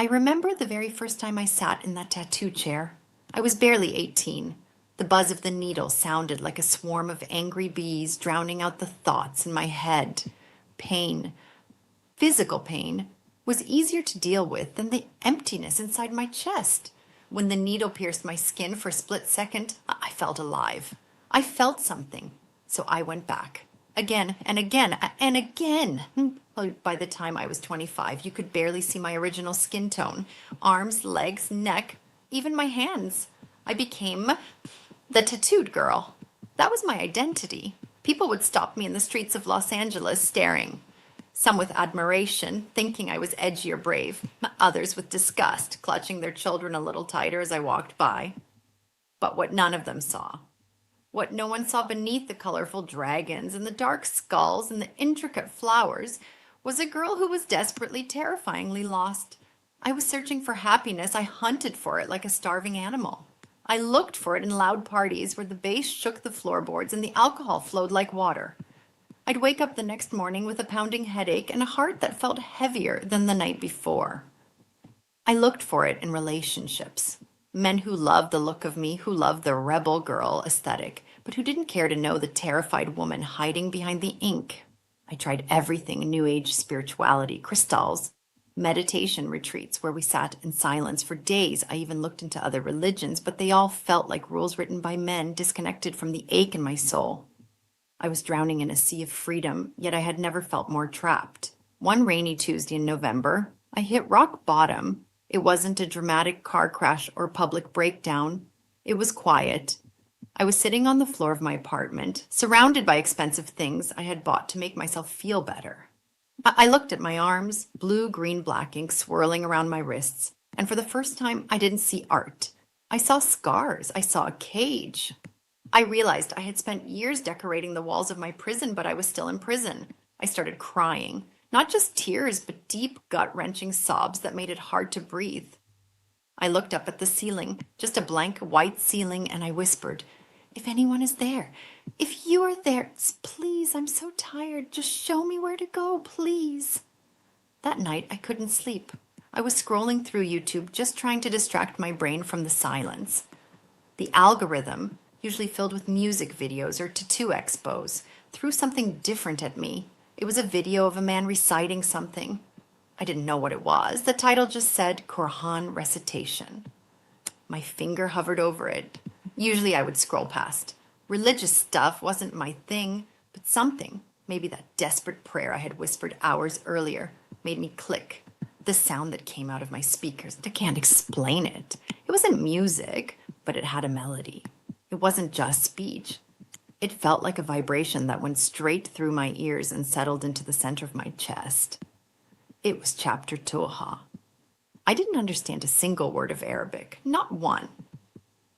I remember the very first time I sat in that tattoo chair. I was barely 18. The buzz of the needle sounded like a swarm of angry bees drowning out the thoughts in my head. Pain, physical pain, was easier to deal with than the emptiness inside my chest. When the needle pierced my skin for a split second, I felt alive. I felt something. So I went back. Again and again and again. By the time I was 25, you could barely see my original skin tone. Arms, legs, neck, even my hands. I became the tattooed girl. That was my identity. People would stop me in the streets of Los Angeles staring. Some with admiration, thinking I was edgy or brave. Others with disgust, clutching their children a little tighter as I walked by. But what none of them saw, what no one saw beneath the colorful dragons and the dark skulls and the intricate flowers, was a girl who was desperately, terrifyingly lost. I was searching for happiness. I hunted for it like a starving animal. I looked for it in loud parties where the bass shook the floorboards and the alcohol flowed like water. I'd wake up the next morning with a pounding headache and a heart that felt heavier than the night before. I looked for it in relationships. Men who loved the look of me, who loved the rebel girl aesthetic, but who didn't care to know the terrified woman hiding behind the ink. I tried everything: New Age spirituality, crystals, meditation retreats where we sat in silence for days. I even looked into other religions, but they all felt like rules written by men, disconnected from the ache in my soul. I was drowning in a sea of freedom, yet I had never felt more trapped. One rainy Tuesday in November, I hit rock bottom. It wasn't a dramatic car crash or public breakdown. It was quiet. I was sitting on the floor of my apartment, surrounded by expensive things I had bought to make myself feel better. I looked at my arms, blue, green, black ink swirling around my wrists, and for the first time, I didn't see art. I saw scars. I saw a cage. I realized I had spent years decorating the walls of my prison, but I was still in prison. I started crying. Not just tears, but deep, gut-wrenching sobs that made it hard to breathe. I looked up at the ceiling, just a blank white ceiling, and I whispered, "If anyone is there, if you are there, please, I'm so tired. Just show me where to go, please." That night, I couldn't sleep. I was scrolling through YouTube, just trying to distract my brain from the silence. The algorithm, usually filled with music videos or tattoo expos, threw something different at me. It was a video of a man reciting something. I didn't know what it was. The title just said Quran recitation. My finger hovered over it. Usually I would scroll past. Religious stuff wasn't my thing, but something, maybe that desperate prayer I had whispered hours earlier, made me click. The sound that came out of my speakers, I can't explain it. It wasn't music, but it had a melody. It wasn't just speech. It felt like a vibration that went straight through my ears and settled into the center of my chest. It was chapter Toha. I didn't understand a single word of Arabic, not one.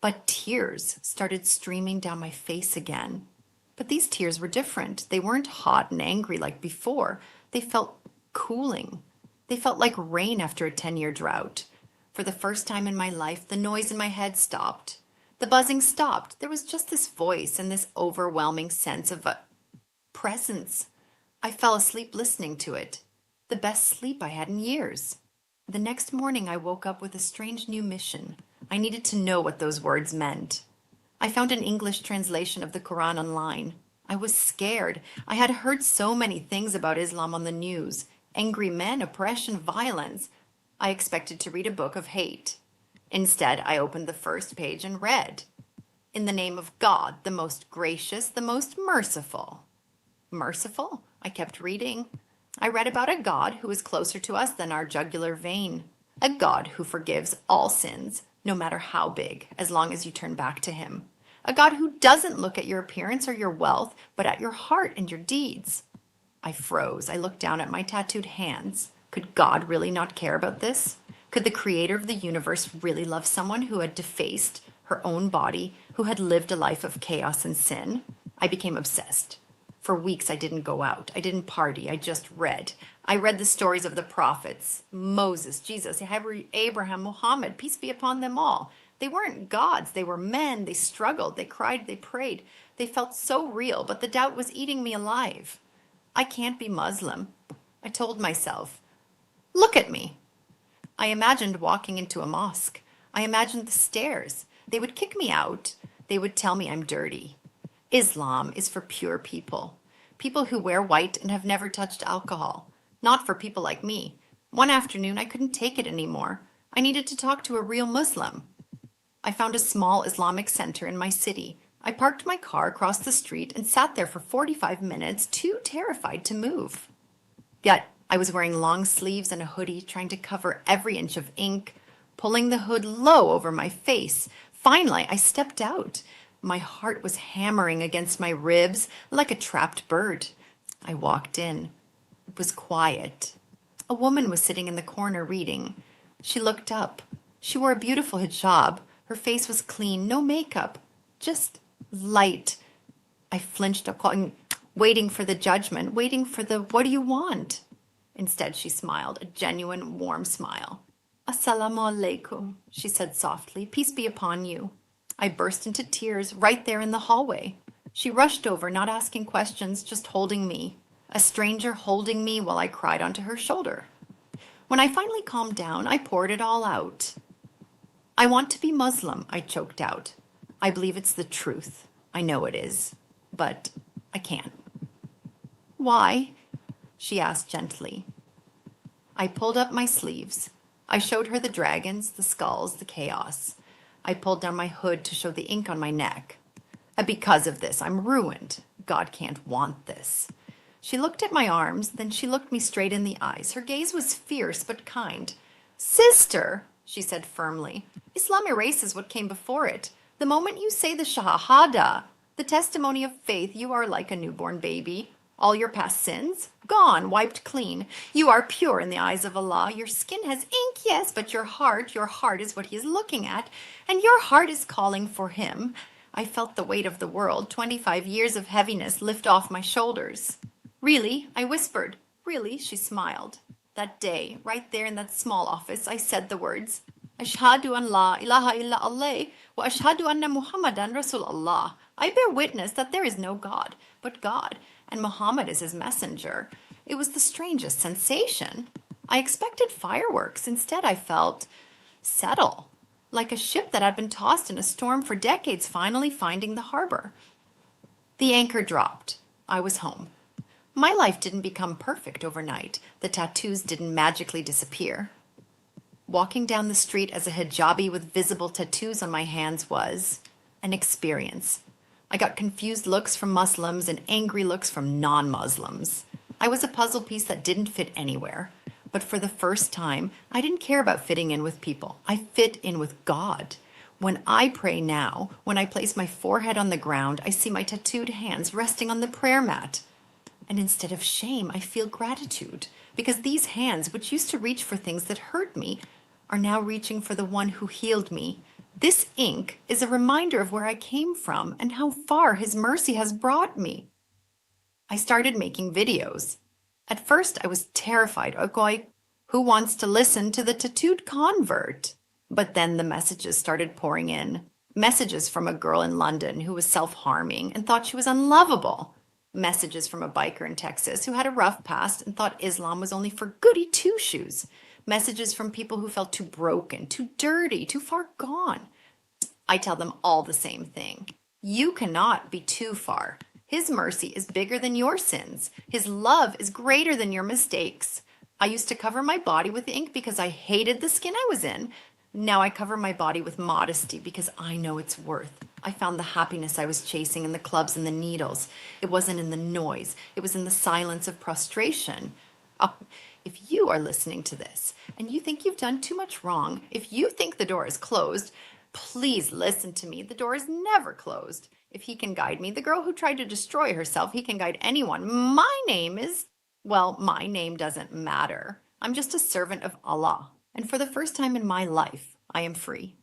But tears started streaming down my face again. But these tears were different. They weren't hot and angry like before. They felt cooling. They felt like rain after a 10-year drought. For the first time in my life, the noise in my head stopped. The buzzing stopped. There was just this voice and this overwhelming sense of a presence. I fell asleep listening to it. The best sleep I had in years. The next morning, I woke up with a strange new mission. I needed to know what those words meant. I found an English translation of the Quran online. I was scared. I had heard so many things about Islam on the news. Angry men, oppression, violence. I expected to read a book of hate. Instead, I opened the first page and read, "In the name of God, the most gracious, the most merciful." Merciful? I kept reading. I read about a God who is closer to us than our jugular vein. A God who forgives all sins, no matter how big, as long as you turn back to Him. A God who doesn't look at your appearance or your wealth, but at your heart and your deeds. I froze. I looked down at my tattooed hands. Could God really not care about this? Could the creator of the universe really love someone who had defaced her own body, who had lived a life of chaos and sin? I became obsessed. For weeks, I didn't go out. I didn't party. I just read. I read the stories of the prophets, Moses, Jesus, Abraham, Muhammad, peace be upon them all. They weren't gods. They were men. They struggled. They cried. They prayed. They felt so real, but the doubt was eating me alive. I can't be Muslim. I told myself, look at me. I imagined walking into a mosque. I imagined the stairs. They would kick me out. They would tell me I'm dirty. Islam is for pure people. People who wear white and have never touched alcohol. Not for people like me. One afternoon, I couldn't take it anymore. I needed to talk to a real Muslim. I found a small Islamic center in my city. I parked my car across the street and sat there for 45 minutes, too terrified to move. Yet, I was wearing long sleeves and a hoodie, trying to cover every inch of ink, pulling the hood low over my face. Finally, I stepped out. My heart was hammering against my ribs like a trapped bird. I walked in. It was quiet. A woman was sitting in the corner reading. She looked up. She wore a beautiful hijab. Her face was clean, no makeup, just light. I flinched up, waiting for the judgment, waiting for the "what do you want?" Instead, she smiled, a genuine, warm smile. "Assalamu alaikum," she said softly. "Peace be upon you." I burst into tears right there in the hallway. She rushed over, not asking questions, just holding me. A stranger holding me while I cried onto her shoulder. When I finally calmed down, I poured it all out. "I want to be Muslim," I choked out. "I believe it's the truth. I know it is. But I can't." "Why?" she asked gently. I pulled up my sleeves. I showed her the dragons, the skulls, the chaos. I pulled down my hood to show the ink on my neck. "And because of this, I'm ruined. God can't want this." She looked at my arms, then she looked me straight in the eyes. Her gaze was fierce but kind. "Sister," she said firmly, "Islam erases what came before it. The moment you say the Shahada, the testimony of faith, you are like a newborn baby. All your past sins, gone, wiped clean. You are pure in the eyes of Allah. Your skin has ink, yes, but your heart is what He is looking at, and your heart is calling for Him." I felt the weight of the world, 25 years of heaviness, lift off my shoulders. "Really?" I whispered. "Really?" She smiled. That day, right there in that small office, I said the words, "Ashhadu an la ilaha illa Allah wa ashhadu anna Muhammadan Rasulullah." I bear witness that there is no God but God, and Muhammad is His messenger. It was the strangest sensation. I expected fireworks. Instead, I felt settle, like a ship that had been tossed in a storm for decades finally finding the harbor. The anchor dropped. I was home. My life didn't become perfect overnight. The tattoos didn't magically disappear. Walking down the street as a hijabi with visible tattoos on my hands was an experience. I got confused looks from Muslims and angry looks from non-Muslims. I was a puzzle piece that didn't fit anywhere. But for the first time, I didn't care about fitting in with people. I fit in with God. When I pray now, when I place my forehead on the ground, I see my tattooed hands resting on the prayer mat. And instead of shame, I feel gratitude, because these hands, which used to reach for things that hurt me, are now reaching for the one who healed me. This ink is a reminder of where I came from and how far His mercy has brought me. I started making videos. At first, I was terrified. Okay, who wants to listen to the tattooed convert? But then the messages started pouring in. Messages from a girl in London who was self-harming and thought she was unlovable. Messages from a biker in Texas who had a rough past and thought Islam was only for goody two-shoes. Messages from people who felt too broken, too dirty, too far gone. I tell them all the same thing. You cannot be too far. His mercy is bigger than your sins. His love is greater than your mistakes. I used to cover my body with ink because I hated the skin I was in. Now I cover my body with modesty because I know its worth. I found the happiness I was chasing in the clubs and the needles. It wasn't in the noise. It was in the silence of prostration. Oh, if you are listening to this and you think you've done too much wrong, if you think the door is closed, please listen to me. The door is never closed. If He can guide me, the girl who tried to destroy herself, He can guide anyone. My name doesn't matter. I'm just a servant of Allah. And for the first time in my life, I am free.